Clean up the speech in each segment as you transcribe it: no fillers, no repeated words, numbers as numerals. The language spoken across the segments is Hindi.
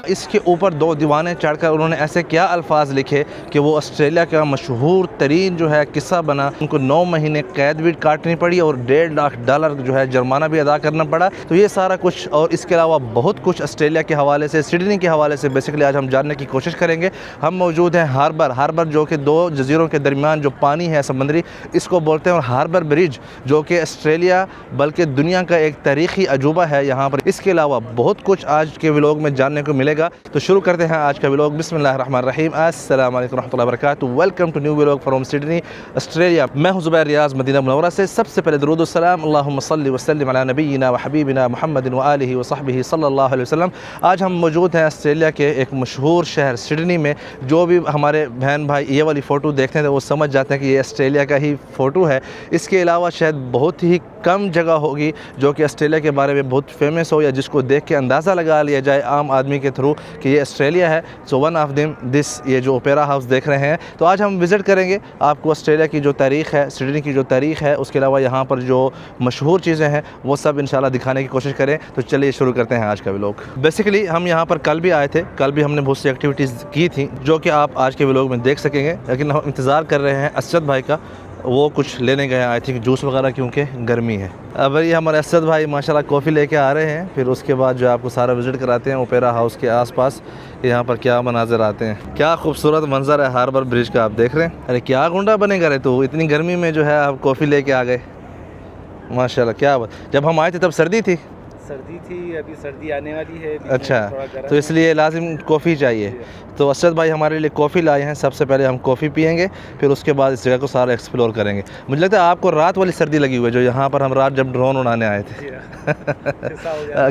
इसके ऊपर दो दीवाने चढ़कर उन्होंने ऐसे क्या अल्फाज लिखे कि वो ऑस्ट्रेलिया का मशहूर तरीन जो है किस्सा बना। उनको 9 महीने कैद भी काटनी पड़ी और $1.5 लाख जो है जुर्माना भी अदा करना पड़ा। तो ये सारा कुछ और इसके अलावा बहुत कुछ ऑस्ट्रेलिया के हवाले से, सिडनी के हवाले से बेसिकली आज हम जानने की कोशिश करेंगे। हम मौजूद हैं हार्बर जो कि 2 जजीरों के दरमियान जो पानी है समंदरी, इसको बोलते हैं, और हार्बर ब्रिज जो कि ऑस्ट्रेलिया बल्कि दुनिया का एक तारीख़ी अजूबा है यहाँ पर। इसके अलावा बहुत कुछ आज के व्लॉग में जानने को मिलेगा। तो शुरू करते हैं आज का व्लॉग। बिस्मिल्लाहिर्रहमानिर्रहीम। अस्सलाम वालेकुम रहमतुल्लाहि व बरकातुहू। Welcome to new vlog from Sydney Australia. मैं हूं ज़ुबैर रियाज़ मदीना मुनव्वरा से। सबसे पहले दरूद व सलाम अल्लाहुम्मा सल्लि व सल्लिम अला नबीना व हबीबिना मुहम्मदिन व आलिहि व सहबिहि सल्लल्लाहु अलैहि वसल्लम। आज हम मौजूद हैं ऑस्ट्रेलिया के एक मशहूर शहर सिडनी में। जो भी हमारे बहन भाई ये वाली फ़ोटो देखते हैं तो वो समझ जाते हैं कि ये ऑस्ट्रेलिया का ही फ़ोटो है। इसके अलावा शायद बहुत ही कम जगह होगी जो कि ऑस्ट्रेलिया के बारे में बहुत फेमस हो या जिसको देख के अंदाज़ा लगा लिया जाए आम आदमी के थ्रू कि ये ऑस्ट्रेलिया है। So one of them this, ये जो ओपेरा हाउस देख रहे हैं। तो आज हम विज़िट करेंगे, आपको ऑस्ट्रेलिया की जो तारीख़ है, सिडनी की जो तारीख़ है, उसके अलावा यहाँ पर जो मशहूर चीज़ें हैं वो सब इंशाल्लाह दिखाने की कोशिश करें। तो चलिए शुरू करते हैं आज का व्लॉग। बेसिकली हम यहाँ पर कल भी आए थे, कल भी हमने बहुत सी एक्टिविटीज़ की थी जो कि आप आज के व्लॉग में देख सकेंगे। लेकिन हम इंतज़ार कर रहे हैं असद भाई का, वो कुछ लेने गए आई थिंक जूस वगैरह, क्योंकि गर्मी है। अब ये हमारे असद भाई माशाल्लाह कॉफ़ी लेके आ रहे हैं। फिर उसके बाद जो आपको सारा विज़िट कराते हैं ओपेरा हाउस के आसपास यहाँ पर क्या मनाज़र आते हैं। क्या खूबसूरत मंज़र है हार्बर ब्रिज का, आप देख रहे हैं। अरे क्या गुंडा बनेगा रे तो, इतनी गर्मी में जो है आप कॉफ़ी लेके आ गए माशाल्लाह। क्या बात, जब हम आए थे तब सर्दी थी, अभी सर्दी आने वाली है। अच्छा, तो इसलिए लाजिम कॉफ़ी चाहिए। तो असद भाई हमारे लिए कॉफ़ी लाए हैं। सबसे पहले हम कॉफ़ी पियेंगे, फिर उसके बाद इस जगह को सारा एक्सप्लोर करेंगे। मुझे लगता है आपको रात वाली सर्दी लगी हुई है, जो यहाँ पर हम रात जब ड्रोन उड़ाने आए थे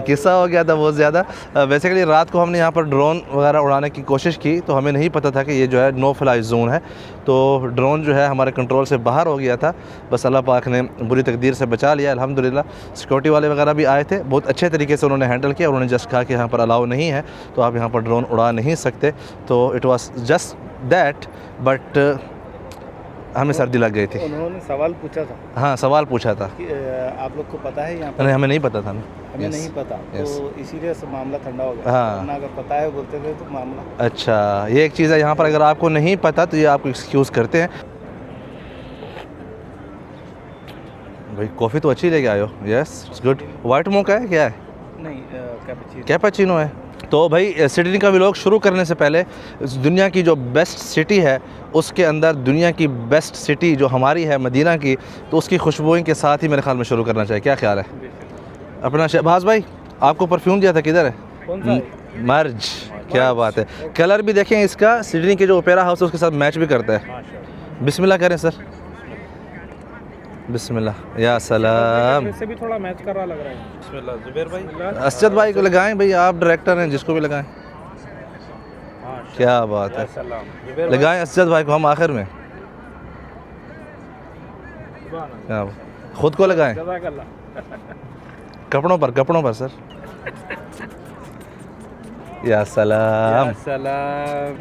किस्सा हो गया था बहुत ज़्यादा। बेसिकली रात को हमने यहाँ पर ड्रोन वगैरह उड़ाने की कोशिश की, तो हमें नहीं पता था कि ये जो है नो फ्लाई जोन है। तो ड्रोन जो है हमारे कंट्रोल से बाहर हो गया था। बस अल्लाह पाक ने बुरी तकदीर से बचा लिया अल्हम्दुलिल्लाह। सिक्योरिटी वाले वगैरह भी आए थे, बहुत अच्छे तरीके से उन्होंने हैंडल किया। उन्होंने जस्ट कहा कि यहाँ पर अलाउ नहीं है, तो आप यहाँ पर ड्रोन उड़ा नहीं सकते। तो it was just that, but हमें सर्दी लग गई थी। उन्होंने सवाल पूछा था। हाँ, सवाल पूछा था कि आप लोग को पता है यहाँ पर? नहीं, हमें नहीं पता था ना। हमें नहीं पता, तो इसीलिए मामला ठंडा हो गया। हाँ, वरना अगर पता है बोलते थे तो मामला। अच्छा, ये एक चीज़ है यहाँ पर, अगर आपको नहीं पता तो ये आपको एक्सक्यूज़ करते हैं। भाई कॉफ़ी तो अच्छी लेके आए हो। Yes, it's good. वाइट मोका है क्या है? नहीं, कैपेचिनो है। तो भाई सिडनी का व्लॉग शुरू करने से पहले दुनिया की जो बेस्ट सिटी है उसके अंदर दुनिया की बेस्ट सिटी जो हमारी है मदीना की, तो उसकी खुशबुओं के साथ ही मेरे ख्याल में शुरू करना चाहिए। क्या ख्याल है अपना शहबाज भाई? आपको परफ्यूम दिया था, किधर है? कौन सा? मर्ज। क्या बात है, कलर भी देखें इसका, सिडनी के जो ओपेरा हाउस है उसके साथ मैच भी करता है। बिस्मिल्लाह करें सर, बिस्मिल्लाह, या सलाम। इससे भी थोड़ा मैच कर रहा लग रहा है। बिस्मिल्लाह जुबैर भाई। असद भाई को लगाएं भाई, आप डायरेक्टर हैं, जिसको भी लगाएं। क्या बात है, लगाएं असद भाई को हम आखिर में। क्या खुद को लगाएं कपड़ों पर सर। या सलाम।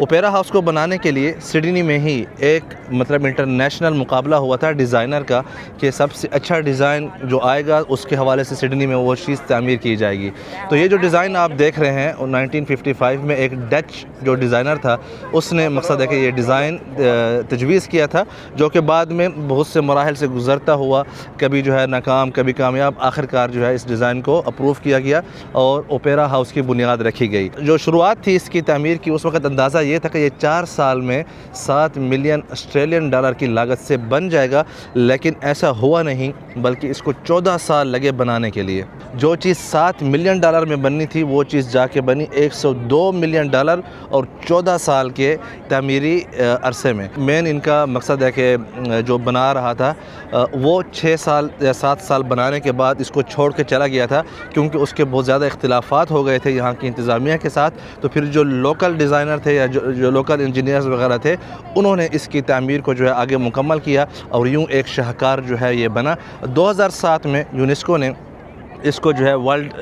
ओपेरा हाउस को बनाने के लिए सिडनी में ही एक मतलब इंटरनेशनल मुकाबला हुआ था डिज़ाइनर का कि सबसे अच्छा डिज़ाइन जो आएगा उसके हवाले से सिडनी में वो चीज़ तामीर की जाएगी। तो ये जो डिज़ाइन आप देख रहे हैं 1955 में एक डच जो डिज़ाइनर था उसने मकसद है कि ये डिज़ाइन तजवीज़ किया था, जो कि बाद में बहुत से मराहल से गुज़रता हुआ, कभी जो है नाकाम कभी कामयाब, आखिरकार जो है इस डिज़ाइन को अप्रूव किया गया और ओपेरा हाउस की बुनियाद रखी गई। जो शुरुआत थी इसकी तामीर की, उस वक्त अंदाज़ा ये था कि ये 4 साल में $7 मिलियन ऑस्ट्रेलियन डॉलर की लागत से बन जाएगा, लेकिन ऐसा हुआ नहीं, बल्कि इसको 14 साल लगे बनाने के लिए। जो चीज़ $7 मिलियन में बननी थी वो चीज़ जाके बनी $102 मिलियन और 14 साल के तामीरी अरसे में। मेन इनका मकसद है कि जो बना रहा था वो 6 साल या 7 साल बनाने के बाद इसको छोड़ के चला गया था, क्योंकि उसके बहुत ज़्यादा इख्तिलाफ़ात हो गए थे यहाँ की इंतज़ामिया के साथ। तो फिर जो लोकल डिज़ाइनर थे या जो लोकल इंजीनियर्स वगैरह थे उन्होंने इसकी तामीर को जो है आगे मुकम्मल किया और यूँ एक शाहकार जो है ये बना। 2007 में यूनेस्को ने इसको जो है वर्ल्ड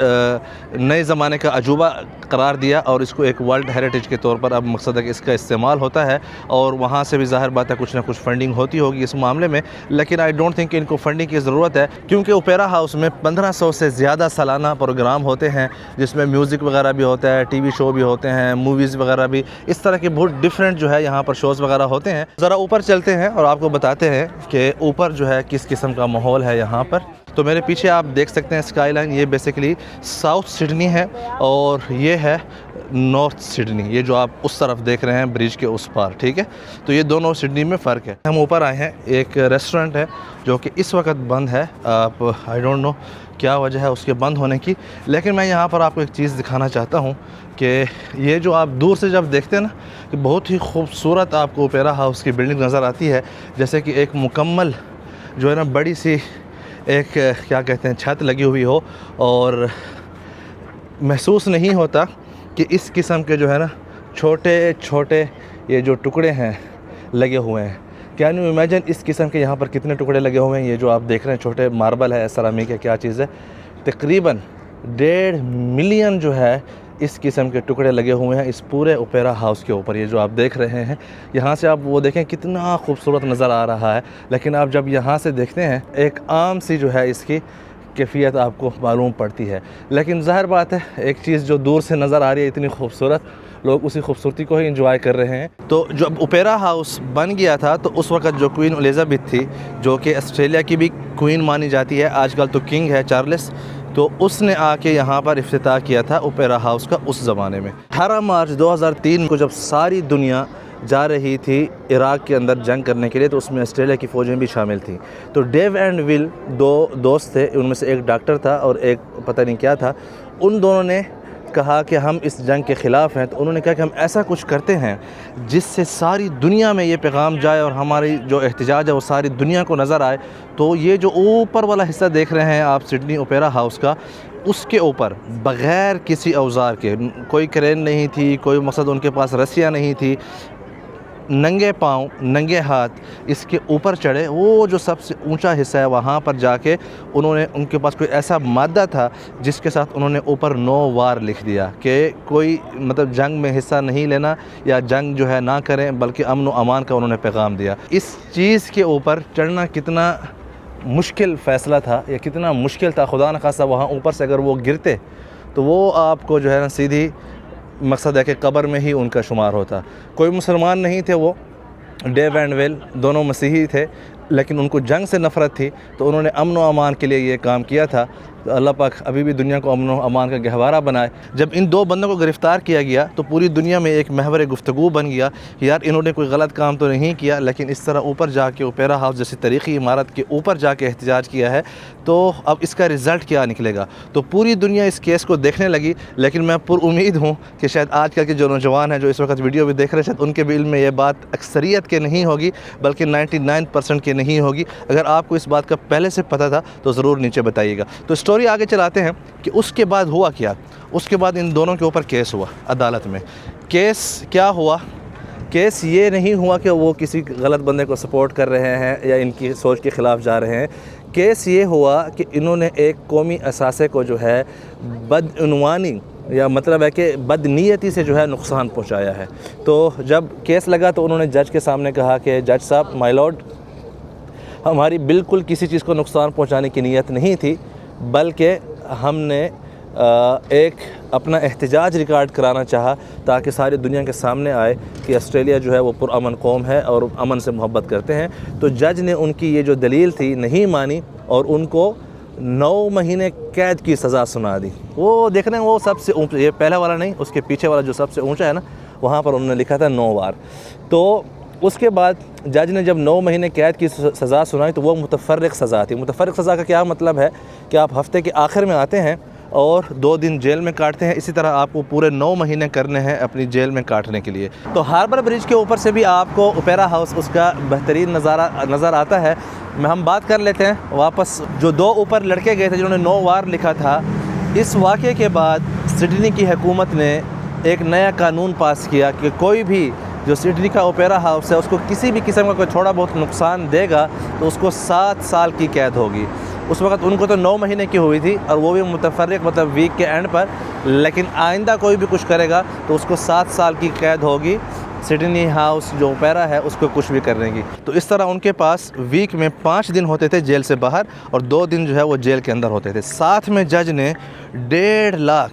नए ज़माने का अजूबा करार दिया और इसको एक वर्ल्ड हेरिटेज के तौर पर अब मकसद है कि इसका इस्तेमाल होता है और वहाँ से भी ज़ाहिर बात है कुछ ना कुछ फ़ंडिंग होती होगी इस मामले में। लेकिन आई डोंट थिंक इनको फ़ंडिंग की ज़रूरत है, क्योंकि ओपेरा हाउस में 1500 से ज़्यादा सालाना प्रोग्राम होते हैं जिसमें म्यूज़िक वगैरह भी होता है, टीवी शो भी होते हैं, मूवीज़ वगैरह भी, इस तरह के बहुत डिफरेंट जो है यहाँ पर शोज़ वगैरह होते हैं। ज़रा ऊपर चलते हैं और आपको बताते हैं कि ऊपर जो है किस किस्म का माहौल है यहाँ पर। तो मेरे पीछे आप देख सकते हैं स्काई लाइन, ये बेसिकली साउथ सिडनी है और ये है नॉर्थ सिडनी, ये जो आप उस तरफ देख रहे हैं ब्रिज के उस पार, ठीक है। तो ये दोनों सिडनी में फ़र्क है। हम ऊपर आए हैं, एक रेस्टोरेंट है जो कि इस वक्त बंद है, आप आई डोंट नो क्या वजह है उसके बंद होने की, लेकिन मैं यहाँ पर आपको एक चीज़ दिखाना चाहता हूँ कि ये जो आप दूर से जब देखते हैं ना कि बहुत ही खूबसूरत आपको ओपेरा हाउस की बिल्डिंग नज़र आती है, जैसे कि एक मुकम्मल जो है ना बड़ी सी एक क्या कहते हैं छत लगी हुई हो, और महसूस नहीं होता कि इस किस्म के जो है ना छोटे छोटे ये जो टुकड़े हैं लगे हुए हैं। कैन यू इमेजिन इस किस्म के यहाँ पर कितने टुकड़े लगे हुए हैं। ये जो आप देख रहे हैं छोटे मार्बल है, सरामिक है, क्या चीज़ है, तकरीबन 1.5 मिलियन जो है इस किस्म के टुकड़े लगे हुए हैं इस पूरे ओपेरा हाउस के ऊपर। ये जो आप देख रहे हैं यहाँ से आप वो देखें कितना खूबसूरत नज़र आ रहा है, लेकिन आप जब यहाँ से देखते हैं एक आम सी जो है इसकी कैफियत आपको मालूम पड़ती है। लेकिन ज़ाहिर बात है एक चीज़ जो दूर से नज़र आ रही है इतनी खूबसूरत, लोग उसी खूबसूरती को ही इंजॉय कर रहे हैं। तो जब ओपेरा हाउस बन गया था तो उस वक़्त जो क्वीन एलिज़ाबेथ थी, जो कि ऑस्ट्रेलिया की भी क्वीन मानी जाती है, आजकल तो किंग है चार्ल्स, तो उसने आके यहाँ पर इफ्तिताह किया था ओपेरा हाउस का उस ज़माने में। 18 मार्च 2003 को जब सारी दुनिया जा रही थी इराक़ के अंदर जंग करने के लिए, तो उसमें ऑस्ट्रेलिया की फ़ौजें भी शामिल थीं। तो डेव एंड विल दो दोस्त थे, उनमें से एक डॉक्टर था और एक पता नहीं क्या था। उन दोनों ने कहा कि हम इस जंग के ख़िलाफ़ हैं, तो उन्होंने कहा कि हम ऐसा कुछ करते हैं जिससे सारी दुनिया में ये पैगाम जाए और हमारी जो एहतजाज है वो सारी दुनिया को नज़र आए। तो ये जो ऊपर वाला हिस्सा देख रहे हैं आप सिडनी ओपेरा हाउस का, उसके ऊपर बग़ैर किसी औज़ार के, कोई क्रेन नहीं थी, कोई मकसद उनके पास रस्सियाँ नहीं थी, नंगे पाँव नंगे हाथ इसके ऊपर चढ़े। वो जो सबसे ऊंचा हिस्सा है वहाँ पर जाके उन्होंने, उनके पास कोई ऐसा मादा था जिसके साथ उन्होंने ऊपर नो वार लिख दिया कि कोई मतलब जंग में हिस्सा नहीं लेना या जंग जो है ना करें, बल्कि अमन व अमान का उन्होंने पैगाम दिया। इस चीज़ के ऊपर चढ़ना कितना मुश्किल फ़ैसला था या कितना मुश्किल था, खुदा न खास्ता वहाँ ऊपर से अगर वो गिरते तो वो आपको जो है ना सीधी मकसद है कि कब्र में ही उनका शुमार होता। कोई मुसलमान नहीं थे वो, डेव एंड विल दोनों मसीही थे, लेकिन उनको जंग से नफ़रत थी, तो उन्होंने अमन व अमान के लिए ये काम किया था। तो अल्लाह पाक अभी भी दुनिया को अमन व अमान का गहवारा बनाए। जब इन दो बंदों को गिरफ़्तार किया गया तो पूरी दुनिया में एक महवर गुफ्तगू बन गया कि यार इन्होंने कोई गलत काम तो नहीं किया, लेकिन इस तरह ऊपर जाके ओपेरा हाउस जैसी तारीख़ी इमारत के ऊपर जाके एहतजाज किया है, तो अब इसका रिज़ल्ट क्या निकलेगा। तो पूरी दुनिया इस केस को देखने लगी, लेकिन मैं पुरुम्मीद हूँ कि शायद आजकल के जो नौजवान हैं जो इस वक्त वीडियो भी देख रहे हैं, शायद उनके भी इल्म में ये बात अक्सरियत के नहीं होगी, बल्कि 99% के नहीं होगी। अगर आपको इस बात का पहले से पता था तो ज़रूर नीचे बताइएगा। तो स्टोरी आगे चलाते हैं कि उसके बाद हुआ क्या। उसके बाद इन दोनों के ऊपर केस हुआ अदालत में। केस क्या हुआ? केस ये नहीं हुआ कि वो किसी गलत बंदे को सपोर्ट कर रहे हैं या इनकी सोच के ख़िलाफ़ जा रहे हैं। केस ये हुआ कि इन्होंने एक कौमी असासे को जो है बदउनवानी या मतलब है कि बदनीयती से जो है नुकसान पहुंचाया है। तो जब केस लगा तो उन्होंने जज के सामने कहा कि जज साहब, माय लॉर्ड, हमारी बिल्कुल किसी चीज़ को नुकसान पहुंचाने की नीयत नहीं थी, बल्कि हमने एक अपना एहतजाज रिकॉर्ड कराना चाहा ताकि सारी दुनिया के सामने आए कि ऑस्ट्रेलिया जो है वो पुरअमन कौम है और अमन से मोहब्बत करते हैं। तो जज ने उनकी ये जो दलील थी नहीं मानी और उनको 9 महीने कैद की सज़ा सुना दी। वो देख रहे हैं वो सबसे ऊँचा, ये पहला वाला नहीं, उसके पीछे वाला जो सबसे ऊँचा है ना, वहाँ पर उन्होंने लिखा था 9 वार। तो उसके बाद जज ने जब 9 महीने कैद की सज़ा सुनाई तो वो मुतफ़र्रिक़ सज़ा थी। मुतफ़र्रिक़ सज़ा का क्या मतलब है कि आप हफ़्ते के आखिर में आते हैं और 2 दिन जेल में काटते हैं। इसी तरह आपको पूरे 9 महीने करने हैं अपनी जेल में काटने के लिए। तो हार्बर ब्रिज के ऊपर से भी आपको ओपेरा हाउस उसका बेहतरीन नज़ारा नज़र आता है। हम बात कर लेते हैं वापस, जो 2 ऊपर लड़के गए थे जिन्होंने 9 वार लिखा था, इस वाक़े के बाद सिडनी की हुकूमत ने एक नया कानून पास किया कि कोई भी जो सिडनी का ओपेरा हाउस है उसको किसी भी किस्म का कोई थोड़ा बहुत नुकसान देगा तो उसको 7 साल की कैद होगी। उस वक्त उनको तो 9 महीने की हुई थी और वो भी मुतफर्रिक मतलब वीक के एंड पर। लेकिन आइंदा कोई भी कुछ करेगा तो उसको 7 साल की कैद होगी, सिडनी हाउस जो ओपेरा है उसको कुछ भी करने की। तो इस तरह उनके पास वीक में 5 दिन होते थे जेल से बाहर और 2 दिन जो है वो जेल के अंदर होते थे। साथ में जज ने 1.5 लाख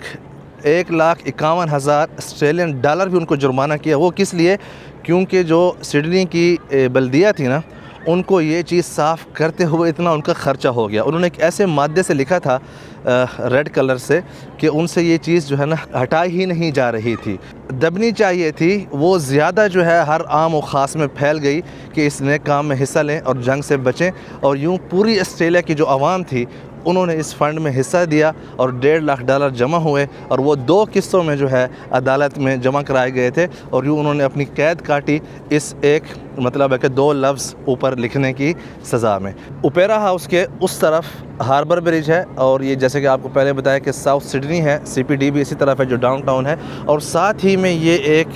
1,51,000 ऑस्ट्रेलियन डॉलर भी उनको जुर्माना किया। वो किस लिए? क्योंकि जो सिडनी की बल्दिया थी ना, उनको ये चीज़ साफ़ करते हुए इतना उनका ख़र्चा हो गया। उन्होंने एक ऐसे मादे से लिखा था रेड कलर से कि उनसे ये चीज़ जो है ना हटाई ही नहीं जा रही थी, दबनी चाहिए थी। वो ज़्यादा जो है हर आम और ख़ास में फैल गई कि इस नए काम में हिस्सा लें और जंग से बचें। और यूँ पूरी ऑस्ट्रेलिया की जो आवाम थी उन्होंने इस फ़ंड में हिस्सा दिया और 1.5 लाख डॉलर जमा हुए और वो 2 किस्तों में जो है अदालत में जमा कराए गए थे। और यूँ उन्होंने अपनी कैद काटी इस एक मतलब है कि 2 लफ्ज़ ऊपर लिखने की सज़ा में। ओपेरा हाउस के उस तरफ हार्बर ब्रिज है और ये जैसे कि आपको पहले बताया कि साउथ सिडनी है, CPD भी इसी तरफ है जो डाउनटाउन है। और साथ ही में ये एक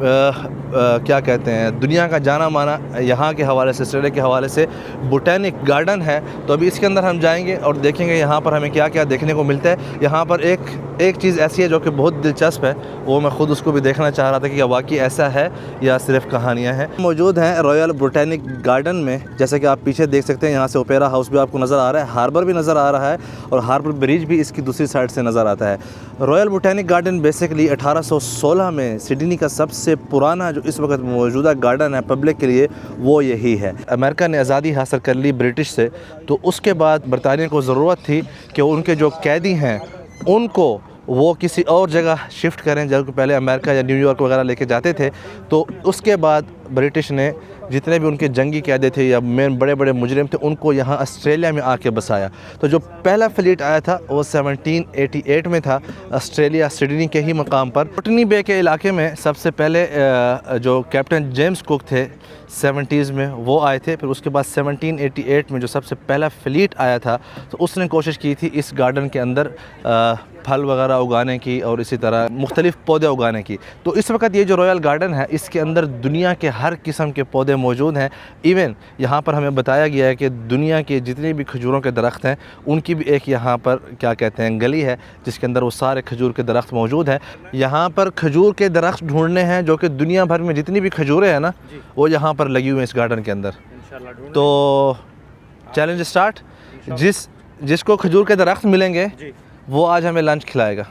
क्या कहते हैं दुनिया का जाना माना यहाँ के हवाले से, ऑस्ट्रेलिया के हवाले से बोटेनिक गार्डन है। तो अभी इसके अंदर हम जाएंगे और देखेंगे यहाँ पर हमें क्या क्या देखने को मिलता है। यहाँ पर एक चीज़ ऐसी है जो कि बहुत दिलचस्प है, वो मैं ख़ुद उसको भी देखना चाह रहा था कि क्या वाकई ऐसा है या सिर्फ कहानियाँ हैं। मौजूद हैं रॉयल बोटेनिक गार्डन में, जैसे कि आप पीछे देख सकते हैं। यहाँ से ओपेरा हाउस भी आपको नज़र आ रहा है, हार्बर भी नज़र आ रहा है और हार्बर ब्रिज भी इसकी दूसरी साइड से नज़र आता है। रॉयल बोटेनिक गार्डन बेसिकली 1816 में सिडनी का सबसे पुराना जो इस वक्त मौजूदा गार्डन है पब्लिक के लिए वो यही है। अमेरिका ने आज़ादी हासिल कर ली ब्रिटिश से, तो उसके बाद बरतानिया को ज़रूरत थी कि उनके जो कैदी हैं उनको वो किसी और जगह शिफ्ट करें, जब पहले अमेरिका या न्यूयॉर्क वगैरह लेके जाते थे। तो उसके बाद ब्रिटिश ने जितने भी उनके जंगी कैदी थे या मेन बड़े बड़े मुजरिम थे उनको यहाँ ऑस्ट्रेलिया में आके बसाया। तो जो पहला फ्लीट आया था वो 1788 में था, ऑस्ट्रेलिया सिडनी के ही मकाम पर। बॉटनी बे के इलाके में सबसे पहले जो कैप्टन जेम्स कुक थे 70s में वो आए थे। फिर उसके बाद 1788 में जो सबसे पहला फ्लीट आया था तो उसने कोशिश की थी इस गार्डन के अंदर फल वगैरह उगाने की और इसी तरह मुख्तलिफ़ पौधे उगाने की। तो इस वक्त ये जो रॉयल गार्डन है इसके अंदर दुनिया के हर किस्म के पौधे मौजूद हैं। इवन यहाँ पर हमें बताया गया है कि दुनिया के जितने भी खजूरों के दरख्त हैं उनकी भी एक यहाँ पर क्या कहते हैं गली है जिसके अंदर वो सारे खजूर के दरख्त मौजूद हैं। यहाँ पर खजूर के दरख्त ढूंढने हैं जो कि दुनिया भर में जितनी भी खजूरें हैं ना वो यहाँ पर लगी हुई हैं इस गार्डन के अंदर। तो चैलेंज स्टार्ट, जिसको खजूर के दरख्त मिलेंगे वो आज हमें लंच खिलाएगा।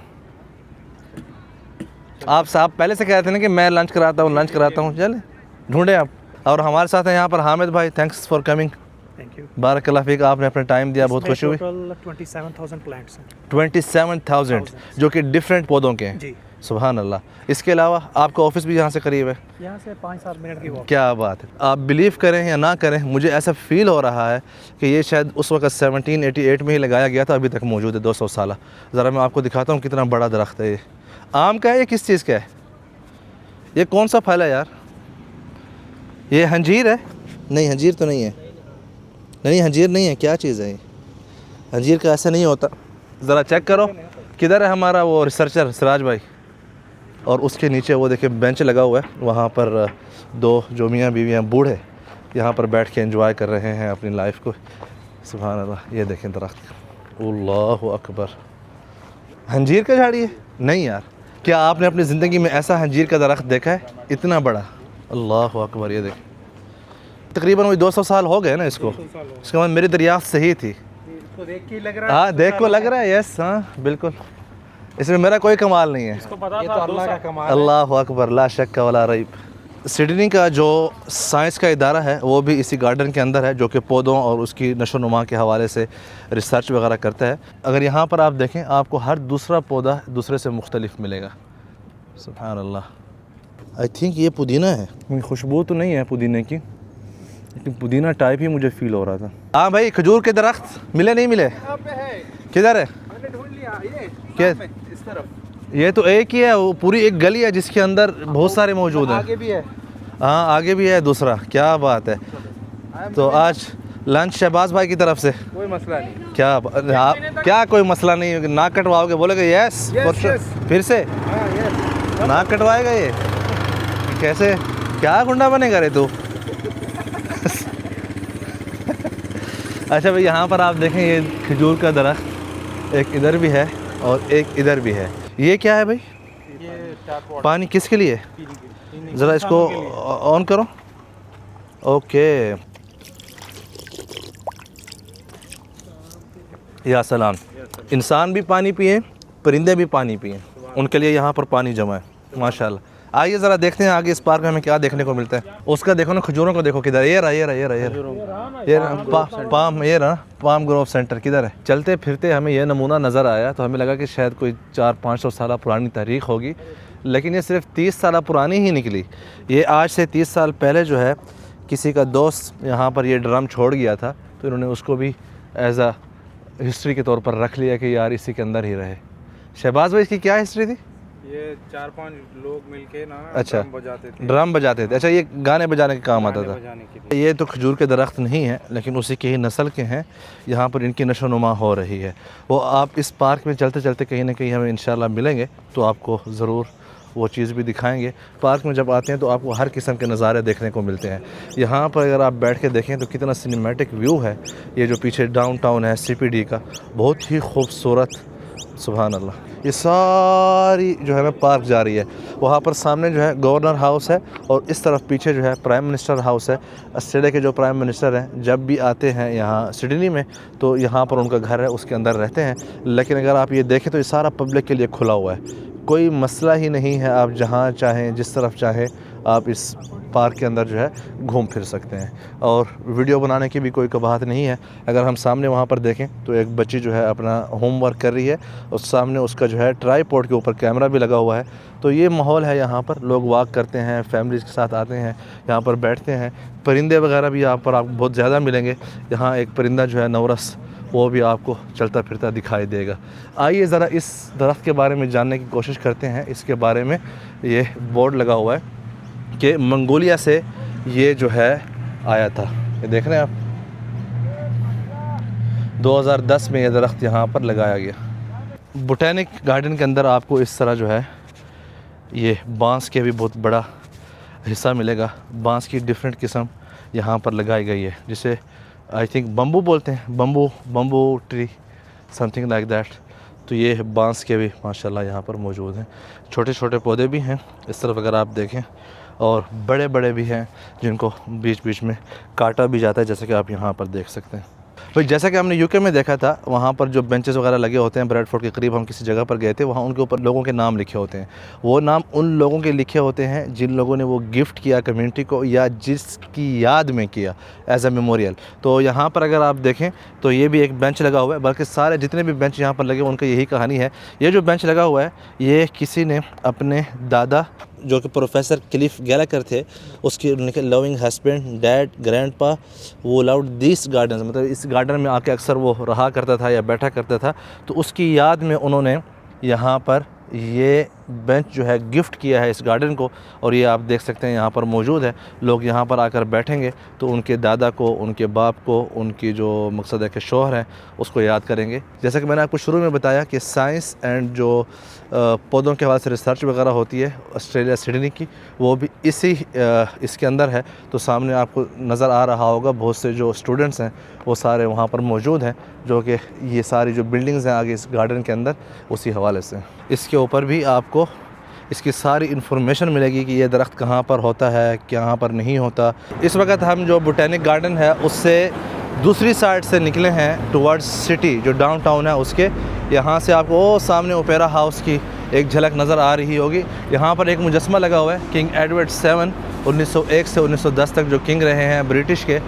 आप साहब पहले से कहते हैं ना कि मैं लंच कराता हूँ, चले ढूंढे आप। और हमारे साथ हैं यहाँ पर हामिद भाई, thanks for coming. Thank you. बारकल्लाह फीक, आपने अपना टाइम दिया, बहुत खुशी हुई। 27,000 प्लांट्स हैं। 27,000 जो कि डिफरेंट पौधों के हैं। जी सुभान अल्लाह। इसके अलावा आपका ऑफिस भी यहाँ से करीब है? यहाँ से 5-7 मिनट की वॉक। क्या बात है। आप बिलीव करें या ना करें, मुझे ऐसा फील हो रहा है कि ये शायद उस वक्त 1788 में ही लगाया गया था, अभी तक मौजूद है 200 साल। ज़रा मैं आपको दिखाता हूँ कितना बड़ा दरख्त है। ये आम का है, ये किस चीज़ का है? ये कौन सा फल है यार? ये अंजीर है? नहीं अंजीर तो नहीं है, नहीं अंजीर नहीं है। क्या चीज़ है ये? अंजीर का ऐसा नहीं होता। ज़रा चेक करो किधर है हमारा वो रिसर्चर सिराज भाई। और उसके नीचे वो देखिए बेंच लगा हुआ है, वहाँ पर 2 जो मियाँ बीवी हैं बूढ़े यहाँ पर बैठ के एंजॉय कर रहे हैं अपनी लाइफ को। सुभान अल्लाह। ये देखें दरख्त, अल्लाहु अकबर। अंजीर का झाड़ी है? नहीं यार। क्या आपने अपनी ज़िंदगी में ऐसा अंजीर का दरख्त देखा है इतना बड़ा? अल्लाहु अकबर। ये देखें तकरीबन वही 200 साल हो गए ना इसको। इसके बाद मेरी दरियाफ्त सही थी। इसको देख के लग रहा है। हाँ देख को लग रहा है, यस हाँ बिल्कुल। इसमें मेरा कोई कमाल नहीं है। इसको पता था अल्लाह का कमाल। अल्लाहु अकबर, ला शक वला रैब। सिडनी का जो साइंस का इदारा है वो भी इसी गार्डन के अंदर है, जो कि पौधों और उसकी नशो नुमा के हवाले से रिसर्च वगैरह करता है। अगर यहाँ पर आप देखें आपको हर दूसरा पौधा दूसरे से मुख्तलिफ मिलेगा। सुभान अल्लाह। आई थिंक ये पुदीना है, खुशबू तो नहीं है पुदीने की, लेकिन पुदीना टाइप ही मुझे फील हो रहा था। हाँ भाई, खजूर के दरख्त मिले नहीं मिले? किधर है? ढूंढ लिया। ये क्या? इस तरफ। ये तो एक ही है, वो पूरी एक गली है जिसके अंदर बहुत सारे मौजूद हैं। आगे भी है। हाँ आगे भी है दूसरा। क्या बात है। तो आज लंच शहबाज भाई की तरफ से कोई मसला नहीं। क्या कोई मसला नहीं? नाक कटवाओगे? बोलोगे यस फॉर श्योर। फिर से हाँ यस। नाक कटवाएगा ये? कैसे, क्या गुंडा बनेगा रे तू? अच्छा भाई, यहाँ पर आप देखें ये खजूर का दरख्त एक इधर भी है और एक इधर भी है। ये क्या है भाई? ये टैप वाटर पानी किसके लिए? पीने के लिए। ज़रा इसको ऑन करो। ओके, या सलाम। इंसान भी पानी पिए, परिंदे भी पानी पिए, उनके लिए यहाँ पर पानी जमा है माशाल्लाह। आइए ज़रा देखते हैं आगे इस पार्क में हमें क्या देखने को मिलता है। उसका देखो ना, खजूरों को देखो किधर, ये रहा ये रहा ये रहा ये रहा, ये पाम, ये रहा पाम ग्रोव सेंटर किधर है। चलते फिरते हमें यह नमूना नज़र आया तो हमें लगा कि शायद कोई 400-500 साल पुरानी तारीख़ होगी, लेकिन ये सिर्फ 30 साल पुरानी ही निकली। ये आज से 30 साल पहले जो है किसी का दोस्त यहाँ पर ये ड्रम छोड़ गया था, तो इन्होंने उसको भी एज आ हिस्ट्री के तौर पर रख लिया कि यार इसी के अंदर ही रहे। शहबाज भाई, इसकी क्या हिस्ट्री थी? ये 4-5 लोग मिलके ना अच्छा, ड्रम बजाते थे। अच्छा, ये गाने बजाने के काम आता था। बजाने के लिए। ये तो खजूर के दरख्त नहीं है, लेकिन उसी की ही नस्ल के हैं। यहाँ पर इनकी नशो नुमा हो रही है। वो आप इस पार्क में चलते चलते कहीं ना कहीं हमें इंशाल्लाह मिलेंगे तो आपको ज़रूर वो चीज़ भी दिखाएंगे। पार्क में जब आते हैं तो आपको हर किस्म के नज़ारे देखने को मिलते हैं। यहाँ पर अगर आप बैठ के देखें तो कितना सिनेमैटिक व्यू है। ये जो पीछे डाउनटाउन है CPD का, बहुत ही खूबसूरत, सुभान अल्लाह। ये सारी जो है ना पार्क जा रही है। वहाँ पर सामने जो है गवर्नर हाउस है और इस तरफ पीछे जो है प्राइम मिनिस्टर हाउस है। ऑस्ट्रेलिया के जो प्राइम मिनिस्टर हैं जब भी आते हैं यहाँ सिडनी में तो यहाँ पर उनका घर है, उसके अंदर रहते हैं। लेकिन अगर आप ये देखें तो ये सारा पब्लिक के लिए खुला हुआ है, कोई मसला ही नहीं है। आप जहाँ चाहें जिस तरफ चाहें आप इस पार्क के अंदर जो है घूम फिर सकते हैं और वीडियो बनाने की भी कोई कबाहत नहीं है। अगर हम सामने वहाँ पर देखें तो एक बच्ची जो है अपना होमवर्क कर रही है और सामने उसका जो है ट्राईपॉड के ऊपर कैमरा भी लगा हुआ है। तो ये माहौल है, यहाँ पर लोग वॉक करते हैं, फैमिलीज़ के साथ आते हैं, यहाँ पर बैठते हैं। परिंदे वगैरह भी यहाँ पर आपको बहुत ज़्यादा मिलेंगे। यहाँ एक परिंदा जो है नवरस, वो भी आपको चलता फिरता दिखाई देगा। आइए ज़रा इस दरख्त के बारे में जानने की कोशिश करते हैं। इसके बारे में ये बोर्ड लगा हुआ है कि मंगोलिया से ये जो है आया था। ये देख रहे हैं आप, 2010 में ये दरख्त यहाँ पर लगाया गया। बोटैनिक गार्डन के अंदर आपको इस तरह जो है ये बांस के भी बहुत बड़ा हिस्सा मिलेगा। बांस की डिफरेंट किस्म यहाँ पर लगाई गई है, जिसे आई थिंक बम्बू बोलते हैं, bamboo tree, something like that. तो ये बांस के भी माशाल्लाह यहाँ पर मौजूद हैं। छोटे छोटे पौधे भी हैं इस तरफ अगर आप देखें, और बड़े बड़े भी हैं जिनको बीच बीच में काटा भी जाता है, जैसे कि आप यहाँ पर देख सकते हैं। भाई जैसा कि हमने यूके में देखा था, वहाँ पर जो बेंचेस वगैरह लगे होते हैं, ब्रैडफोर्ड के करीब हम किसी जगह पर गए थे, वहाँ उनके ऊपर लोगों के नाम लिखे होते हैं। वो नाम उन लोगों के लिखे होते हैं जिन लोगों ने वो गिफ्ट किया कम्युनिटी को या जिसकी याद में किया एज अ मेमोरियल। तो यहाँ पर अगर आप देखें तो ये भी एक बेंच लगा हुआ है, बल्कि सारे जितने भी बेंच यहाँ पर लगे उनका यही कहानी है। ये जो बेंच लगा हुआ है ये किसी ने अपने दादा जो कि प्रोफेसर क्लिफ गैलाकर थे, उसकी उनके लविंग हस्बैंड, डैड, ग्रैंडपा, वो लव्ड दिस गार्डन, मतलब इस गार्डन में आके अक्सर वो रहा करता था या बैठा करता था। तो उसकी याद में उन्होंने यहाँ पर ये बेंच जो है गिफ्ट किया है इस गार्डन को, और ये आप देख सकते हैं यहाँ पर मौजूद है। लोग यहाँ पर आकर बैठेंगे तो उनके दादा को, उनके बाप को, उनकी जो मकसद है कि शौहर हैं उसको याद करेंगे। जैसा कि मैंने आपको शुरू में बताया कि साइंस एंड जो पौधों के हवाले से रिसर्च वगैरह होती है ऑस्ट्रेलिया सिडनी की, वो भी इसके अंदर है। तो सामने आपको नज़र आ रहा होगा बहुत से जो स्टूडेंट्स हैं वो सारे वहाँ पर मौजूद हैं, जो कि ये सारी जो बिल्डिंग्स हैं आगे इस गार्डन के अंदर उसी हवाले से। इसके ऊपर भी आपको इसकी सारी इन्फॉर्मेशन मिलेगी कि ये दरख्त कहाँ पर होता है, कहाँ पर नहीं होता। इस वक्त हम जो बोटैनिक गार्डन है उससे दूसरी साइड से निकले हैं टुवर्ड्स सिटी, जो डाउनटाउन है उसके। यहाँ से आपको वो सामने ओपेरा हाउस की एक झलक नज़र आ रही होगी। यहाँ पर एक मुजस्मा लगा हुआ है किंग एडवर्ड 7, 1901 से 1910 तक जो किंग रहे हैं ब्रिटिश के,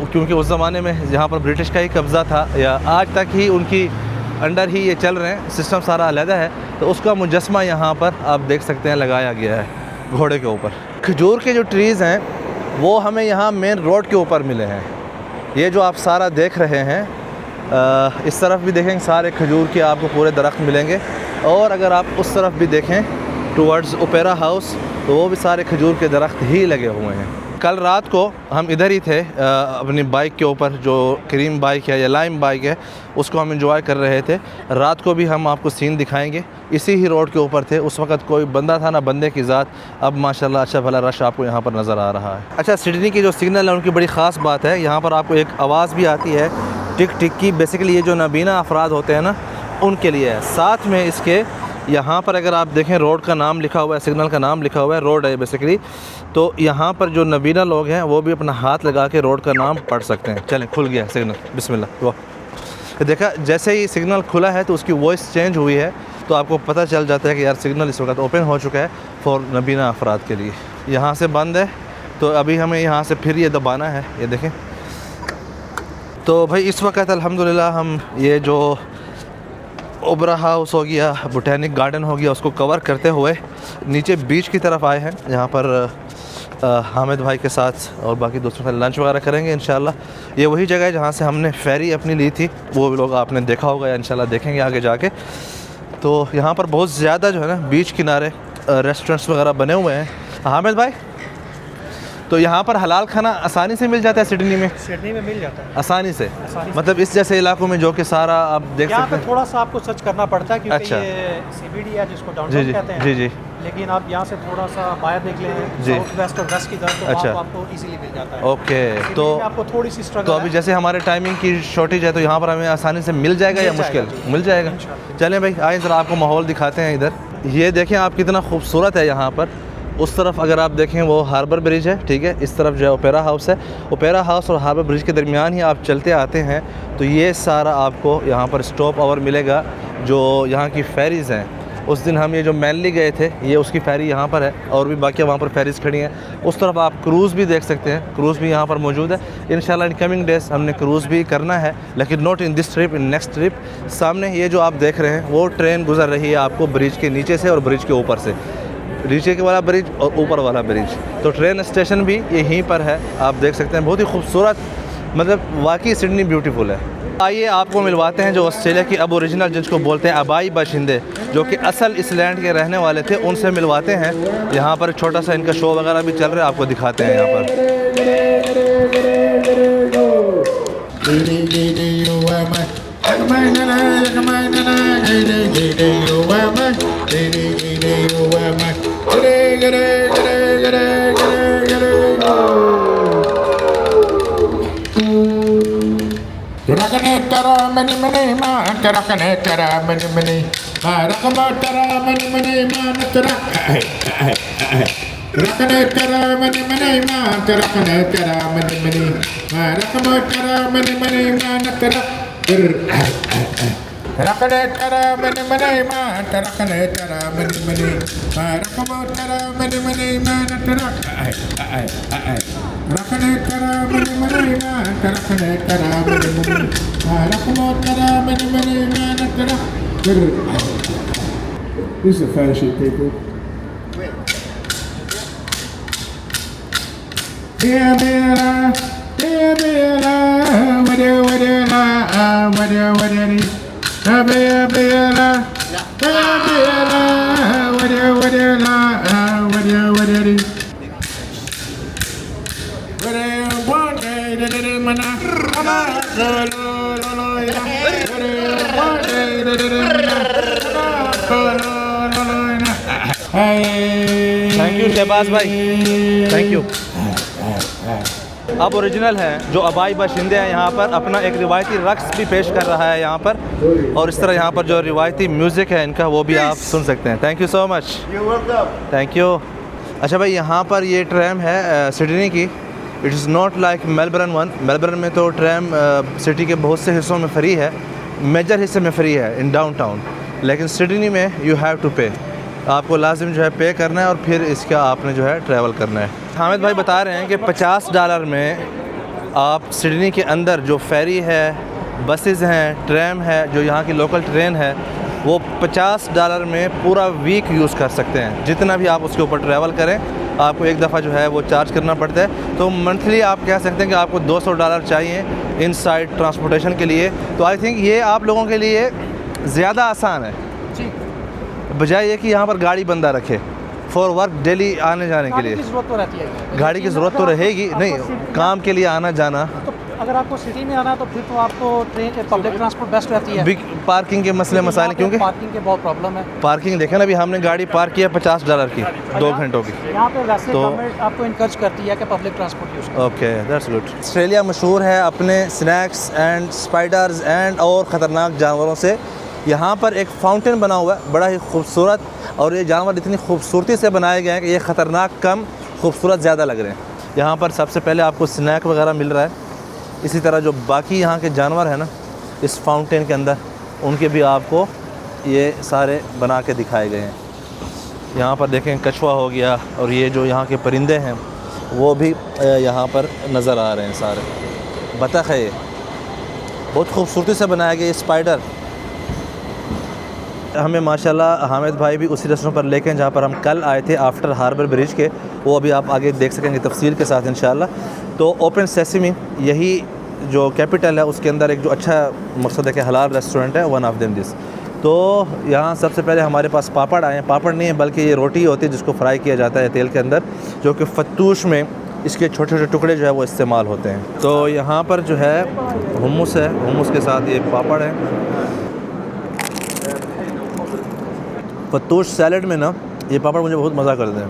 क्योंकि उस ज़माने में यहाँ पर ब्रिटिश का ही कब्ज़ा था, या आज तक ही उनकी अंडर ही ये चल रहे हैं, सिस्टम सारा अलहदा है। तो उसका मुजस्मा यहाँ पर आप देख सकते हैं लगाया गया है घोड़े के ऊपर। खजूर के जो ट्रीज़ हैं वो हमें यहाँ मेन रोड के ऊपर मिले हैं। ये जो आप सारा देख रहे हैं, इस तरफ भी देखेंगे सारे खजूर के आपको पूरे दरख्त मिलेंगे, और अगर आप उस तरफ भी देखें टुवर्ड्स ओपेरा हाउस तो वो भी सारे खजूर के दरख्त ही लगे हुए हैं। कल रात को हम इधर ही थे अपनी बाइक के ऊपर, जो क्रीम बाइक है या लाइम बाइक है, उसको हम एंजॉय कर रहे थे। रात को भी हम आपको सीन दिखाएंगे, इसी ही रोड के ऊपर थे। उस वक्त कोई बंदा था ना बंदे की ज़ात। अब माशाल्लाह अच्छा भला रश आपको यहाँ पर नज़र आ रहा है। अच्छा, सिडनी की जो सिग्नल है उनकी बड़ी ख़ास बात है, यहाँ पर आपको एक आवाज़ भी आती है टिक टिक्की बेसिकली ये जो नाबीना अफराद होते हैं ना, उनके लिए है। साथ में इसके यहाँ पर अगर आप देखें रोड का नाम लिखा हुआ है, सिग्नल का नाम लिखा हुआ है, रोड है बेसिकली। तो यहाँ पर जो नबीना लोग हैं वो भी अपना हाथ लगा के रोड का नाम पढ़ सकते हैं। चलें, खुल गया सिग्नल, बिस्मिल्लाह। वाह, देखा जैसे ही सिग्नल खुला है तो उसकी वॉइस चेंज हुई है, तो आपको पता चल जाता है कि यार सिग्नल इस वक्त ओपन हो चुका है फॉर नबीना अफराद के लिए। यहाँ से बंद है तो अभी हमें यहाँ से फिर ये दबाना है, ये देखें। तो भाई इस वक्त अल्हम्दुलिल्लाह हम ये जो ओबरा हाउस हो गया, बोटेनिक गार्डन हो गया, उसको कवर करते हुए नीचे बीच की तरफ आए हैं। यहाँ पर हामिद भाई के साथ और बाकी दोस्तों का लंच वगैरह करेंगे इंशाल्लाह। ये वही जगह है जहाँ से हमने फेरी अपनी ली थी, वो भी लोग आपने देखा होगा या इंशाल्लाह देखेंगे आगे जाके। तो यहाँ पर बहुत ज़्यादा जो है ना बीच किनारे रेस्टोरेंट्स वगैरह बने हुए हैं। हामिद भाई, तो यहाँ पर हलाल खाना आसानी से मिल जाता है सिडनी में? सिडनी में मिल जाता है आसानी से, मतलब इस जैसे इलाकों में जो कि सारा आप देख सकते हैं। थोड़ा सा आपको सर्च करना पड़ता है क्योंकि अच्छा। ये सीबीडी है जिसको जी डाउनटाउन जी कहते हैं। जी जी। लेकिन आप यहाँ से थोड़ा सा बाहर निकले हैं जी। साउथ वेस्ट और वेस्ट की तरफ, तो अच्छा। वहाँ आपको इजीली मिल जाता है। ओके, सिडनी तो में आपको थोड़ी सी स्ट्रगल तो अभी जैसे हमारे टाइमिंग की शॉर्टेज है तो यहाँ पर हमें आसानी से मिल जाएगा या मिल जाएगा, मुश्किल? जी। मिल जाएगा। इंशाल्लाह। चलें भाई, आए ज़रा आपको माहौल दिखाते हैं इधर। ये देखें आप कितना खूबसूरत है यहाँ पर। उस तरफ अगर आप देखें वो हार्बर ब्रिज है, ठीक है। इस तरफ जो है ओपेरा हाउस है। ओपेरा हाउस और हार्बर ब्रिज के दरमियान ही आप चलते आते हैं तो ये सारा आपको यहाँ पर स्टॉप ओवर मिलेगा जो यहाँ की फेरीज़ हैं। उस दिन हम ये जो मैनली गए थे, ये उसकी फेरी यहाँ पर है और भी बाकी वहाँ पर फेरीज़ खड़ी हैं। उस तरफ आप क्रूज़ भी देख सकते हैं, क्रूज़ भी यहाँ पर मौजूद है। इंशाल्लाह इन कमिंग डेज़ हमने क्रूज़ भी करना है, लेकिन not in this trip, in next trip. सामने ये जो आप देख रहे हैं वो ट्रेन गुजर रही है आपको ब्रिज के नीचे से और ब्रिज के ऊपर से, नीचे के वाला ब्रिज और ऊपर वाला ब्रिज। तो ट्रेन स्टेशन भी यहीं पर है, आप देख सकते हैं। बहुत ही खूबसूरत, मतलब वाकई सिडनी ब्यूटीफुल है। आइए आपको मिलवाते हैं जो ऑस्ट्रेलिया की अब ओरिजिनल जिसको बोलते हैं आबाई बाशिंदे, जो कि असल इस लैंड के रहने वाले थे, उनसे मिलवाते हैं। यहाँ पर छोटा सा इनका शो वगैरह भी चल रहा है, आपको दिखाते हैं यहाँ पर। This is a fantasy, people. Thank you Shahbaz भाई, थैंक यू। अब ओरिजिनल है जो आबाई बाशिंदे हैं यहाँ पर अपना एक रिवायती रक्स भी पेश कर रहा है यहाँ पर, और इस तरह यहाँ पर जो रिवायती म्यूज़िक है इनका वो भी आप सुन सकते हैं। Thank you so much, thank you. अच्छा भाई, यहाँ पर ये ट्रैम है सिडनी की, it is not like Melbourne one. Melbourne में तो ट्रैम सिटी के बहुत से हिस्सों में फ्री है, मेजर हिस्से में फ्री है इन डाउनटाउन, लेकिन सिडनी में यू हैव टू पे, आपको लाजिम जो है पे करना है और फिर इसका आपने जो है ट्रैवल करना है। हामिद भाई बता रहे हैं कि $50 में आप सिडनी के अंदर जो फेरी है, बसेस हैं, ट्रैम है, जो यहाँ की लोकल ट्रेन है, वो $50 में पूरा वीक यूज़ कर सकते हैं। जितना भी आप उसके ऊपर ट्रैवल करें, आपको एक दफ़ा जो है वो चार्ज करना पड़ता है। तो मंथली आप कह सकते हैं कि आपको $200 चाहिए इनसाइड ट्रांसपोर्टेशन के लिए। तो आई थिंक ये आप लोगों के लिए ज़्यादा आसान है जी, बजाय ये कि यहाँ पर गाड़ी बंदा रखे फॉर वर्क डेली आने जाने के लिए। ज़रूरत तो रहती है, गाड़ी की ज़रूरत तो रहेगी, नहीं काम के लिए आना जाना। तो अगर आपको सिटी में आना है तो फिर तो आपको ट्रेन पब्लिक ट्रांसपोर्ट बेस्ट रहती है। पार्किंग के मसले मसाइल, क्योंकि पार्किंग के बहुत प्रॉब्लम है। पार्किंग देखें ना, अभी हमने गाड़ी पार्क किया $50 की 2 घंटों की। यहाँ पे वैसे तो गवर्नमेंट आपको इनकरेज करती है कि पब्लिक ट्रांसपोर्ट यूज़ करें। Okay, that's good. ऑस्ट्रेलिया मशहूर है अपने स्नैक्स एंड स्पाइडर्स एंड और ख़तरनाक जानवरों से। यहाँ पर एक फाउंटेन बना हुआ है बड़ा ही खूबसूरत, और ये जानवर इतनी खूबसूरती से बनाए गए हैं कि ये ख़तरनाक कम, खूबसूरत ज़्यादा लग रहे हैं। यहाँ पर सबसे पहले आपको स्नैक वगैरह मिल रहा है। इसी तरह जो बाकी यहाँ के जानवर हैं ना इस फाउंटेन के अंदर, उनके भी आपको ये सारे बना के दिखाए गए हैं। यहाँ पर देखें कछुआ हो गया, और ये जो यहाँ के परिंदे हैं वो भी यहाँ पर नज़र आ रहे हैं सारे। बतख है, ये बहुत खूबसूरती से बनाया गया। ये स्पाइडर हमें माशाल्लाह हामिद भाई भी उसी रेस्टोरेंट पर लेके जहाँ पर हम कल आए थे आफ्टर हार्बर ब्रिज के, वो अभी आप आगे देख सकेंगे तफसील के साथ इंशाल्लाह। तो ओपन सेसमी यही जो कैपिटल है उसके अंदर एक जो अच्छा मकसद है कि हलाल रेस्टोरेंट है, वन ऑफ देम दिस। तो यहाँ सबसे पहले हमारे पास पापड़ आए हैं। पापड़ नहीं है बल्कि ये रोटी होती है जिसको फ्राई किया जाता है तेल के अंदर, जो कि फतूश में इसके छोटे छोटे टुकड़े जो है वो इस्तेमाल होते हैं। तो यहाँ पर जो है हुम्मस है, हुम्मस के साथ ये पापड़ है। फतूश सैलड में ना ये पापड़ मुझे बहुत मज़ा करते हैं।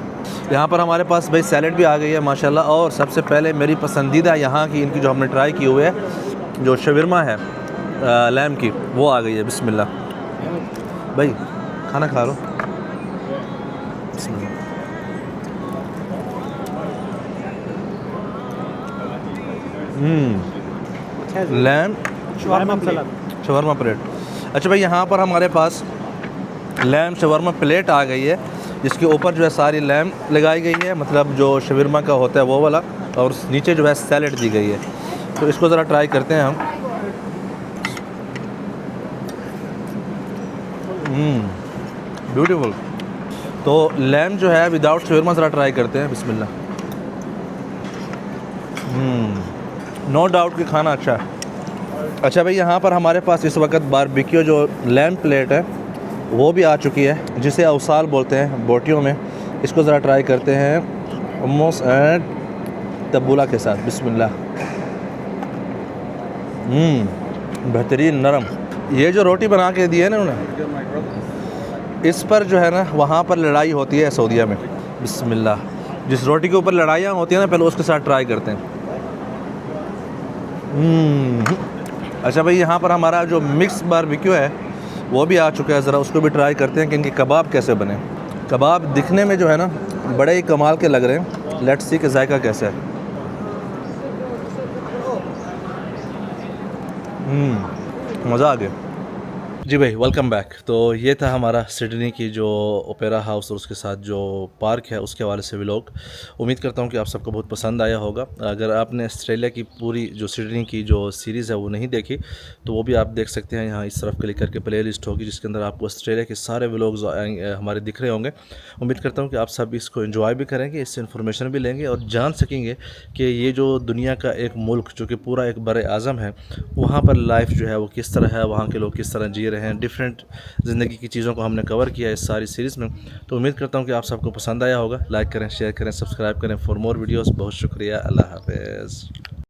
यहाँ पर हमारे पास भाई सैलड भी आ गई है माशाल्लाह, और सबसे पहले मेरी पसंदीदा यहाँ की इनकी जो हमने ट्राई की हुई है जो शविरमा है लैम की, वो आ गई है। बिस्मिल्लाह भाई, खाना खा लो। बिस्मिल्लाह। Lamb shawarma plate. अच्छा भाई, यहाँ पर हमारे पास लैम शवरमा प्लेट आ गई है जिसके ऊपर जो है सारी लैम लगाई गई है, मतलब जो शवरमा का होता है वो वाला, और नीचे जो है सैलड दी गई है। तो इसको ज़रा ट्राई करते हैं हम। ब्यूटीफुल। तो लैम जो है विदाउट शवरमा ज़रा ट्राई करते हैं। बिस्मिल्लाह। नो डाउट कि खाना अच्छा है। अच्छा भाई, यहाँ पर हमारे पास इस वक्त बारबेक्यू जो लैम प्लेट है वो भी आ चुकी है, जिसे अवसाल बोलते हैं बोटियों में। इसको ज़रा ट्राई करते हैं हुम्मस एंड तबूला के साथ। बिस्मिल्लाह। बेहतरीन नरम। ये जो रोटी बना के दी है ना उन्होंने, इस पर जो है ना वहाँ पर लड़ाई होती है सऊदीया में। बिस्मिल्लाह। जिस रोटी के ऊपर लड़ाइयाँ होती हैं ना, पहले उसके साथ ट्राई करते हैं। अच्छा भाई, यहाँ पर हमारा जो मिक्स बारबेक्यू है वो भी आ चुका है। ज़रा उसको भी ट्राई करते हैं कि इनके कबाब कैसे बने। कबाब दिखने में जो है ना बड़े ही कमाल के लग रहे हैं। लेट्स सी कि जायका कैसा है। मज़ा आ गया जी भाई। Welcome back. तो ये था हमारा सिडनी की जो ओपेरा हाउस और उसके साथ जो पार्क है उसके हवाले से व्लॉग। उम्मीद करता हूँ कि आप सबको बहुत पसंद आया होगा। अगर आपने ऑस्ट्रेलिया की पूरी जो सिडनी की जो सीरीज़ है वो नहीं देखी तो वो भी आप देख सकते हैं। यहाँ इस तरफ क्लिक करके प्ले लिस्ट होगी जिसके अंदर आपको ऑस्ट्रेलिया के सारे व्लॉग्स हमारे दिख रहे होंगे। उम्मीद करता हूँ कि आप सब इसको एंजॉय भी करेंगे, इससे इन्फॉर्मेशन भी लेंगे और जान सकेंगे कि ये जो दुनिया का एक मुल्क जो कि पूरा एक बर आज़म है, वहाँ पर लाइफ जो है वो किस तरह है, वहाँ के लोग किस तरह जी रहे हैं। डिफरेंट ज़िंदगी की चीज़ों को हमने कवर किया है इस सारी सीरीज़ में। तो उम्मीद करता हूँ कि आप सबको पसंद आया होगा। लाइक करें, शेयर करें, सब्सक्राइब करें फॉर मोर वीडियोस। बहुत शुक्रिया। अल्लाह हाफ़िज़।